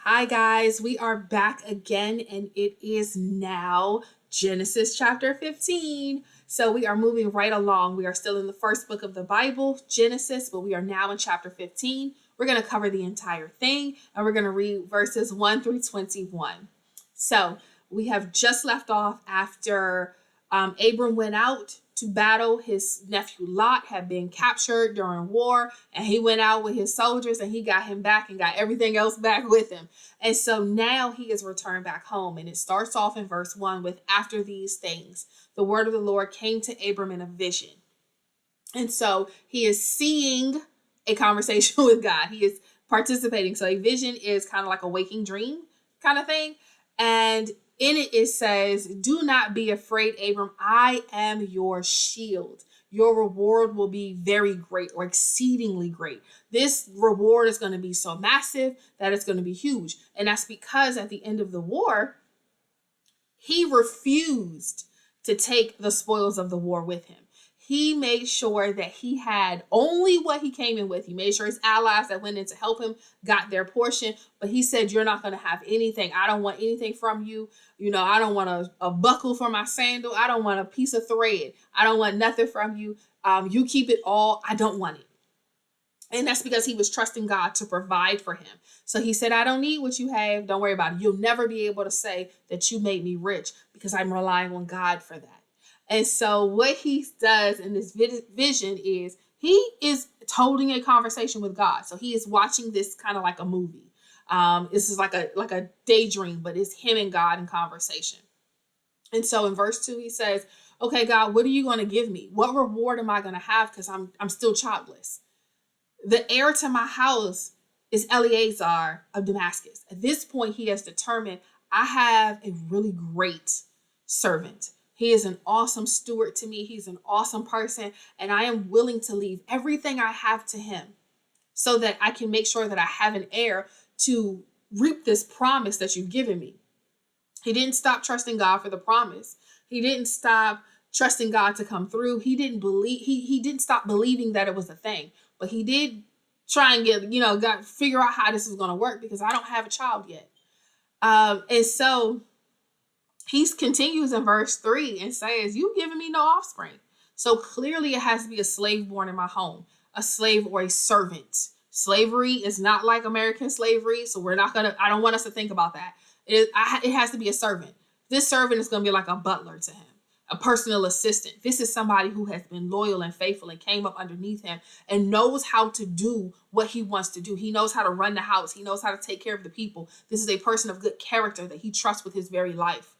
Hi, guys. We are back again, and it is now Genesis chapter 15. So we are moving right along. We are still in the first book of the Bible, Genesis, but we are now in chapter 15. We're going to cover the entire thing, and we're going to read verses 1 through 21. So we have just left off after Abram went out to battle. His nephew Lot had been captured during war, and he went out with his soldiers and he got him back and got everything else back with him. And so now he is returned back home. And it starts off in verse 1 with, "After these things, the word of the Lord came to Abram in a vision." And so he is seeing a conversation with God. He is participating. So a vision is kind of like a waking dream kind of thing. And in it, it says, "Do not be afraid, Abram. I am your shield. Your reward will be very great or exceedingly great." This reward is going to be so massive that it's going to be huge. And that's because at the end of the war, he refused to take the spoils of the war with him. He made sure that he had only what he came in with. He made sure his allies that went in to help him got their portion, but he said, "You're not going to have anything. I don't want anything from you. I don't want a buckle for my sandal. I don't want a piece of thread. I don't want nothing from you. You keep it all. I don't want it." And that's because he was trusting God to provide for him. So he said, "I don't need what you have. Don't worry about it. You'll never be able to say that you made me rich because I'm relying on God for that." And so what he does in this vision is he is holding a conversation with God. So he is watching this kind of like a movie. This is like a daydream, but it's him and God in conversation. And so in verse 2, he says, "Okay, God, what are you going to give me? What reward am I going to have? Because I'm still childless. The heir to my house is Eleazar of Damascus." At this point, he has determined, I have a really great servant. He is an awesome steward to me. He's an awesome person. And I am willing to leave everything I have to him so that I can make sure that I have an heir to reap this promise that you've given me. He didn't stop trusting God for the promise. He didn't stop trusting God to come through. He didn't stop believing that it was a thing. But he did try and figure out how this is going to work because I don't have a child yet. And so he continues in verse 3 and says, "You've given me no offspring." So clearly it has to be a slave born in my home, a slave or a servant. Slavery is not like American slavery, so I don't want us to think about that. It has to be a servant. This servant is going to be like a butler to him, a personal assistant. This is somebody who has been loyal and faithful and came up underneath him and knows how to do what he wants to do. He knows how to run the house. He knows how to take care of the people. This is a person of good character that he trusts with his very life.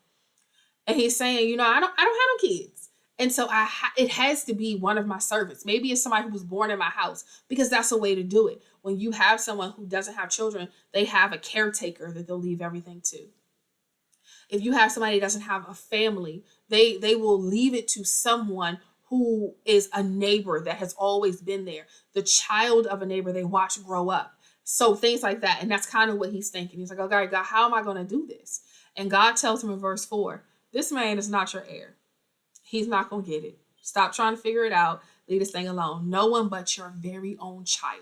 And he's saying, I don't have no kids. And so it has to be one of my servants. Maybe it's somebody who was born in my house because that's a way to do it. When you have someone who doesn't have children, they have a caretaker that they'll leave everything to. If you have somebody that doesn't have a family, they will leave it to someone who is a neighbor that has always been there. The child of a neighbor they watch grow up. So things like that. And that's kind of what he's thinking. He's like, "Okay, God, how am I going to do this?" And God tells him in verse 4, "This man is not your heir. He's not going to get it. Stop trying to figure it out. Leave this thing alone. No one but your very own child.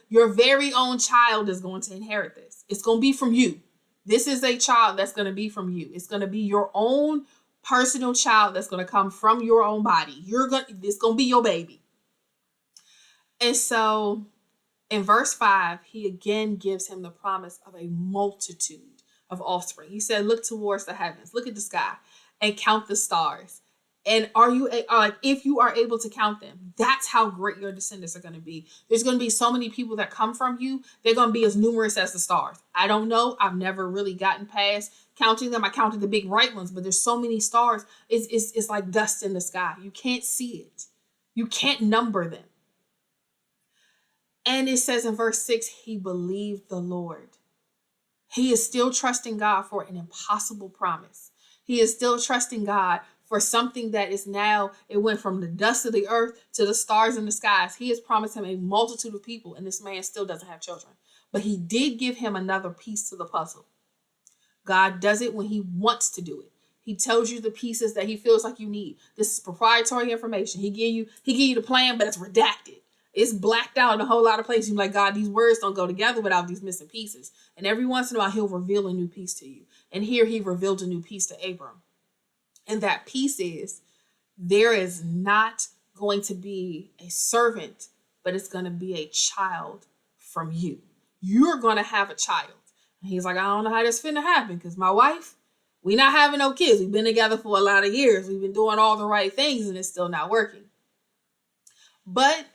Your very own child is going to inherit this. It's going to be from you. This is a child that's going to be from you. It's going to be your own personal child that's going to come from your own body. It's going to be your baby." And so in verse 5, he again gives him the promise of a multitude of offspring. He said, "Look towards the heavens, look at the sky and count the stars. And if you are able to count them, that's how great your descendants are going to be. There's going to be so many people that come from you. They're going to be as numerous as the stars." I don't know. I've never really gotten past counting them. I counted the big bright ones, but there's so many stars. It's like dust in the sky. You can't see it. You can't number them. And it says in verse 6, he believed the Lord. He is still trusting God for an impossible promise. He is still trusting God for something that is now, it went from the dust of the earth to the stars in the skies. He has promised him a multitude of people, and this man still doesn't have children. But he did give him another piece to the puzzle. God does it when he wants to do it. He tells you the pieces that he feels like you need. This is proprietary information. He give you the plan, but it's redacted. It's blacked out in a whole lot of places. You're like, God, these words don't go together without these missing pieces. And every once in a while, he'll reveal a new piece to you. And here he revealed a new piece to Abram. And that piece is, there is not going to be a servant, but it's going to be a child from you. You're going to have a child. And he's like, I don't know how this finna happen, because my wife, we not having no kids. We've been together for a lot of years. We've been doing all the right things, and it's still not working. But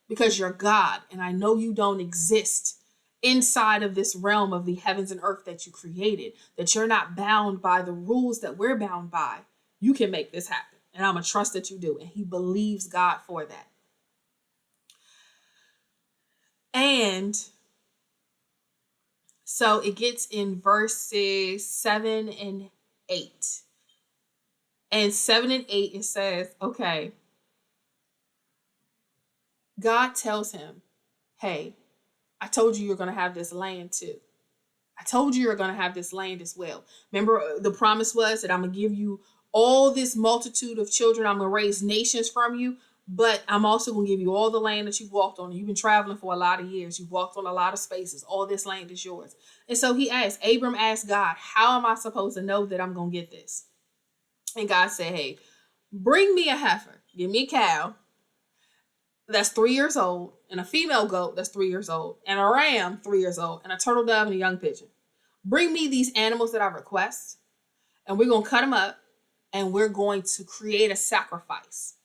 because you're God, and I know you don't exist inside of this realm of the heavens and earth that you created, that you're not bound by the rules that we're bound by, you can make this happen. And I'm going to trust that you do. And he believes God for that. And so it gets in verses 7 and 8. And 7 and 8, it says, okay, God tells him, hey, I told you you're going to have this land too. I told you you're going to have this land as well. Remember, the promise was that I'm going to give you all this multitude of children. I'm going to raise nations from you, but I'm also going to give you all the land that you've walked on. You've been traveling for a lot of years. You've walked on a lot of spaces. All this land is yours. And so Abram asked God, how am I supposed to know that I'm going to get this? And God said, hey, bring me a heifer. Give me a cow that's 3 years old, and a female goat that's 3 years old, and a ram 3 years old, and a turtle dove and a young pigeon. Bring me these animals that I request, and we're going to cut them up, and we're going to create a sacrifice.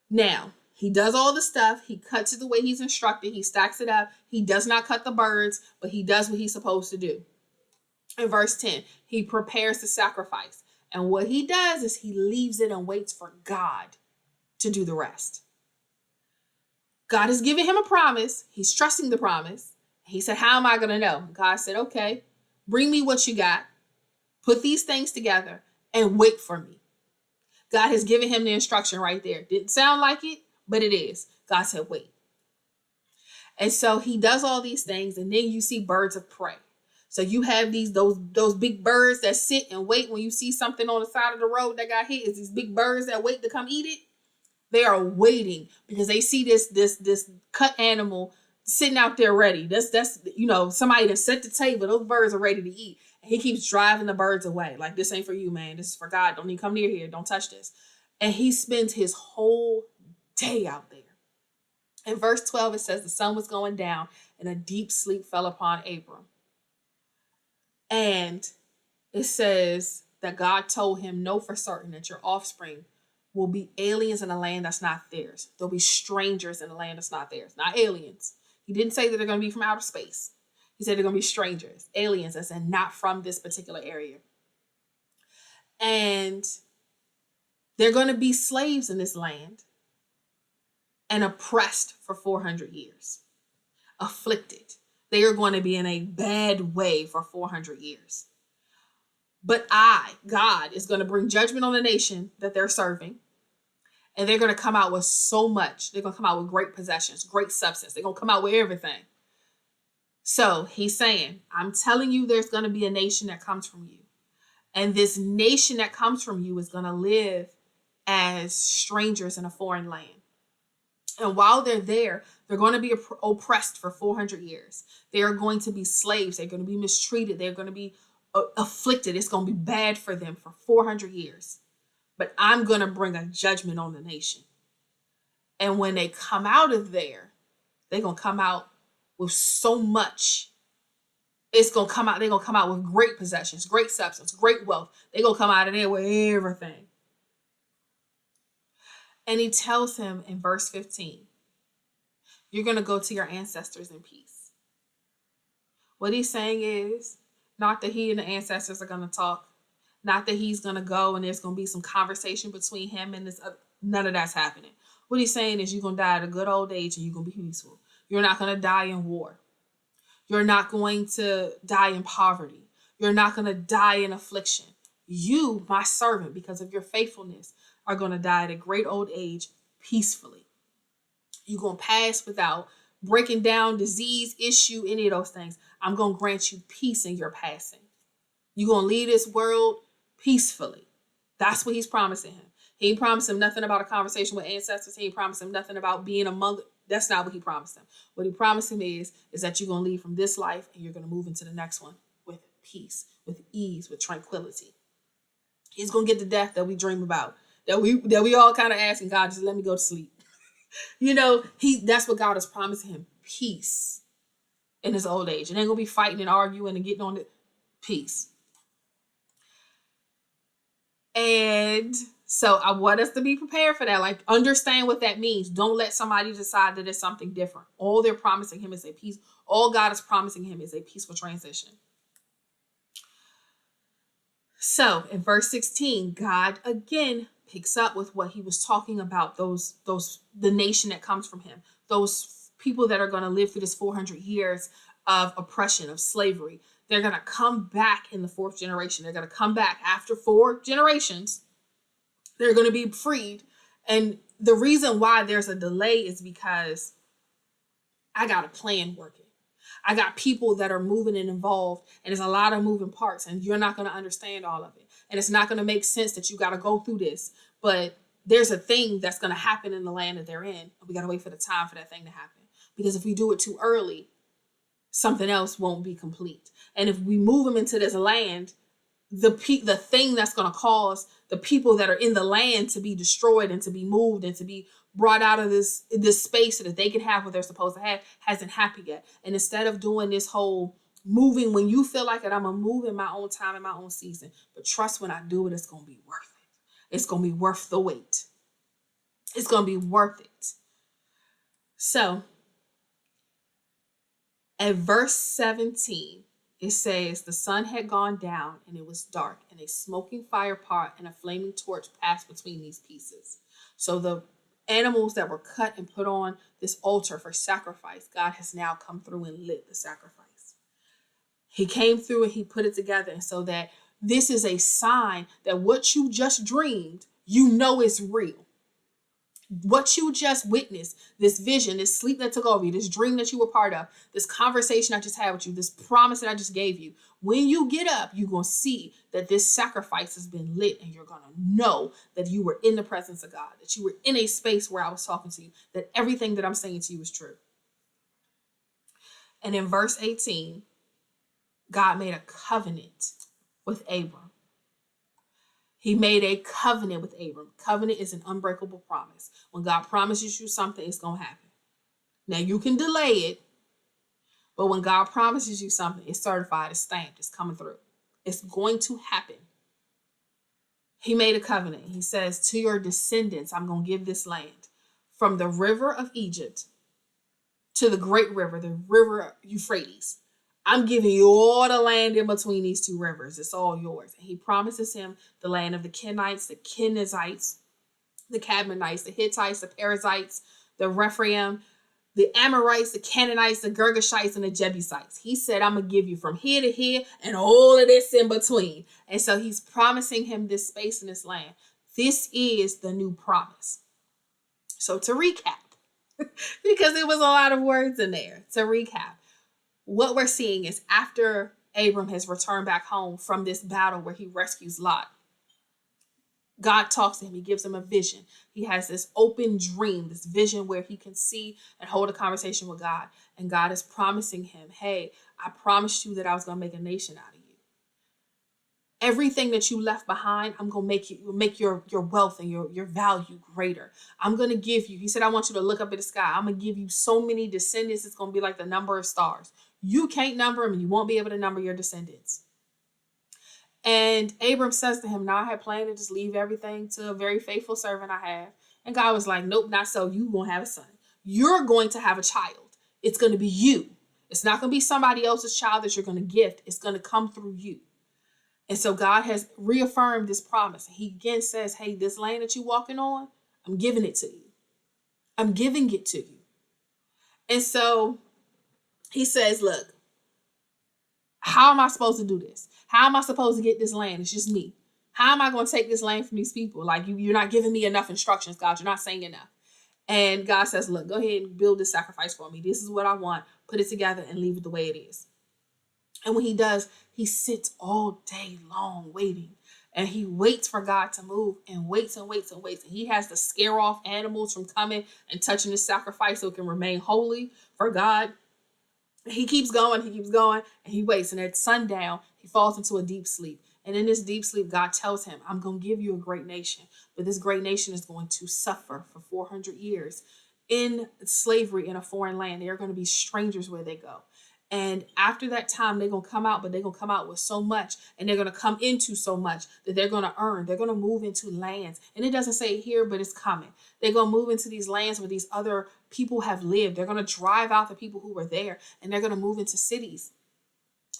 Now, he does all the stuff. He cuts it the way he's instructed. He stacks it up. He does not cut the birds, but he does what he's supposed to do. In verse 10, he prepares the sacrifice. And what he does is he leaves it and waits for God to do the rest. God has given him a promise. He's trusting the promise. He said, how am I going to know? God said, okay, bring me what you got. Put these things together and wait for me. God has given him the instruction right there. Didn't sound like it, but it is. God said, wait. And so he does all these things, and then you see birds of prey. So you have those big birds that sit and wait when you see something on the side of the road that got hit. It's these big birds that wait to come eat it. They are waiting because they see this cut animal sitting out there ready. That's somebody that set the table. Those birds are ready to eat. And he keeps driving the birds away. Like, this ain't for you, man. This is for God. Don't even come near here. Don't touch this. And he spends his whole day out there. In verse 12, it says the sun was going down and a deep sleep fell upon Abram. And it says that God told him, know for certain that your offspring will be aliens in a land that's not theirs. There'll be strangers in a land that's not theirs, not aliens. He didn't say that they're going to be from outer space. He said they're going to be strangers, aliens, as in not from this particular area. And they're going to be slaves in this land and oppressed for 400 years, afflicted. They are going to be in a bad way for 400 years. But God, is going to bring judgment on the nation that they're serving. And they're going to come out with so much. They're going to come out with great possessions, great substance. They're going to come out with everything. So he's saying, I'm telling you, there's going to be a nation that comes from you. And this nation that comes from you is going to live as strangers in a foreign land. And while they're there, they're going to be oppressed for 400 years. They are going to be slaves. They're going to be mistreated. They're going to be afflicted. It's going to be bad for them for 400 years. But I'm going to bring a judgment on the nation. And when they come out of there, they're going to come out with so much. They're going to come out with great possessions, great substance, great wealth. They're going to come out of there with everything. And he tells him in verse 15, you're going to go to your ancestors in peace. What he's saying is not that he and the ancestors are going to talk. Not that he's going to go and there's going to be some conversation between him and this other. None of that's happening. What he's saying is you're going to die at a good old age and you're going to be peaceful. You're not going to die in war. You're not going to die in poverty. You're not going to die in affliction. You, my servant, because of your faithfulness, are going to die at a great old age peacefully. You're going to pass without breaking down, disease, issue, any of those things. I'm going to grant you peace in your passing. You're going to leave this world peacefully. That's what he's promising him. He ain't promised him nothing about a conversation with ancestors. He ain't promised him nothing about being among That's not what he promised him. What he promised him is that you're going to leave from this life and you're going to move into the next one with peace, with ease, with tranquility. He's going to get the death that we dream about, that we all kind of asking God, just let me go to sleep. That's what God is promising him, peace in his old age. And ain't going to be fighting and arguing and getting on the peace. And so I want us to be prepared for that. Like, understand what that means. Don't let somebody decide that it's something different. All they're promising him is a peace. All God is promising him is a peaceful transition. So in verse 16, God again picks up with what he was talking about, the nation that comes from him, those people that are going to live through this 400 years of oppression, of slavery. They're going to come back in the fourth generation. They're going to come back after 4 generations. They're going to be freed. And the reason why there's a delay is because I got a plan working. I got people that are moving and involved, and there's a lot of moving parts, and you're not going to understand all of it. And it's not going to make sense that you got to go through this. But there's a thing that's going to happen in the land that they're in. We got to wait for the time for that thing to happen. Because if we do it too early, something else won't be complete. And if we move them into this land, the thing that's going to cause the people that are in the land to be destroyed and to be moved and to be brought out of this space so that they can have what they're supposed to have hasn't happened yet. And instead of doing this whole moving when you feel like it, I'm going to move in my own time, in my own season. But trust, when I do it, it's going to be worth it. It's going to be worth the wait. It's going to be worth it. So at verse 17, it says, the sun had gone down and it was dark, and a smoking fire pot and a flaming torch passed between these pieces. So the animals that were cut and put on this altar for sacrifice, God has now come through and lit the sacrifice. He came through and he put it together. And so that this is a sign that what you just dreamed, you know is real. What you just witnessed, this vision, this sleep that took over you, this dream that you were part of, this conversation I just had with you, this promise that I just gave you, when you get up, you're going to see that this sacrifice has been lit, and you're going to know that you were in the presence of God, that you were in a space where I was talking to you, that everything that I'm saying to you is true. And in verse 18, God made a covenant with Abram. He made a covenant with Abram. Covenant is an unbreakable promise. When God promises you something, it's going to happen. Now, you can delay it, but when God promises you something, it's certified, it's stamped, it's coming through. It's going to happen. He made a covenant. He says, to your descendants, I'm going to give this land from the river of Egypt to the great river, the river Euphrates. I'm giving you all the land in between these 2 rivers. It's all yours. And he promises him the land of the Kenites, the Kenizzites, the Cadmonites, the Hittites, the Perizzites, the Rephaim, the Amorites, the Canaanites, the Girgashites, and the Jebusites. He said, I'm going to give you from here to here and all of this in between. And so he's promising him this space in this land. This is the new promise. So to recap, because it was a lot of words in there, to recap, what we're seeing is after Abram has returned back home from this battle where he rescues Lot, God talks to him. He gives him a vision. He has this open dream, this vision where he can see and hold a conversation with God. And God is promising him, hey, I promised you that I was going to make a nation out of you. Everything that you left behind, I'm going to make your wealth and your value greater. I'm going to give you, he said, I want you to look up at the sky. I'm going to give you so many descendants. It's going to be like the number of stars. You can't number them, and you won't be able to number your descendants. And Abram says to him, now I had planned to just leave everything to a very faithful servant I have. And God was like, nope, not so. You won't have a son. You're going to have a child. It's going to be you. It's not going to be somebody else's child that you're going to gift. It's going to come through you. And so God has reaffirmed this promise. He again says, hey, this land that you're walking on, I'm giving it to you. I'm giving it to you. And so he says, look, how am I supposed to do this? How am I supposed to get this land? It's just me. How am I going to take this land from these people? Like, you're not giving me enough instructions, God. You're not saying enough. And God says, look, go ahead and build this sacrifice for me. This is what I want. Put it together and leave it the way it is. And when he does, he sits all day long waiting. And he waits for God to move and waits and waits and waits. And he has to scare off animals from coming and touching the sacrifice so it can remain holy for God. He keeps going, and he waits. And at sundown, he falls into a deep sleep. And in this deep sleep, God tells him, I'm going to give you a great nation, but this great nation is going to suffer for 400 years in slavery in a foreign land. They are going to be strangers where they go. And after that time, they're going to come out, but they're going to come out with so much, and they're going to come into so much that they're going to earn. They're going to move into lands. And it doesn't say here, but it's coming. They're going to move into these lands where these other people have lived. They're going to drive out the people who were there, and they're going to move into cities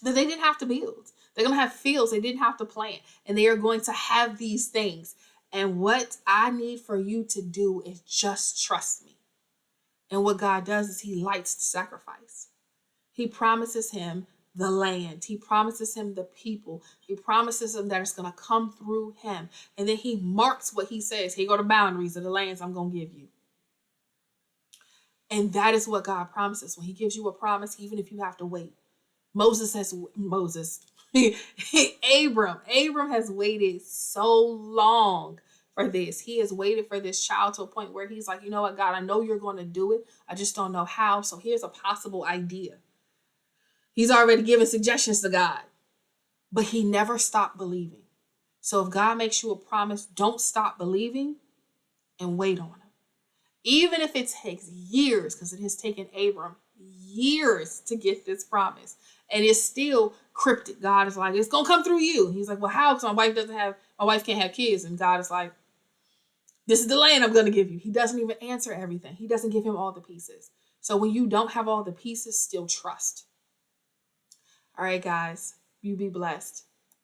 that they didn't have to build. They're going to have fields they didn't have to plant, and they are going to have these things. And what I need for you to do is just trust me. And what God does is he lights the sacrifice. He promises him the land. He promises him the people. He promises him that it's going to come through him. And then he marks what he says. Here go the boundaries of the lands I'm going to give you. And that is what God promises. When he gives you a promise, even if you have to wait. Abram has waited so long for this. He has waited for this child to a point where he's like, you know what, God, I know you're going to do it. I just don't know how. So here's a possible idea. He's already given suggestions to God, but he never stopped believing. So if God makes you a promise, don't stop believing and wait on him. Even if it takes years, because it has taken Abram years to get this promise. And it's still cryptic. God is like, it's going to come through you. He's like, well, how? Because my wife can't have kids. And God is like, this is the land I'm going to give you. He doesn't even answer everything. He doesn't give him all the pieces. So when you don't have all the pieces, still trust. All right, guys, you be blessed.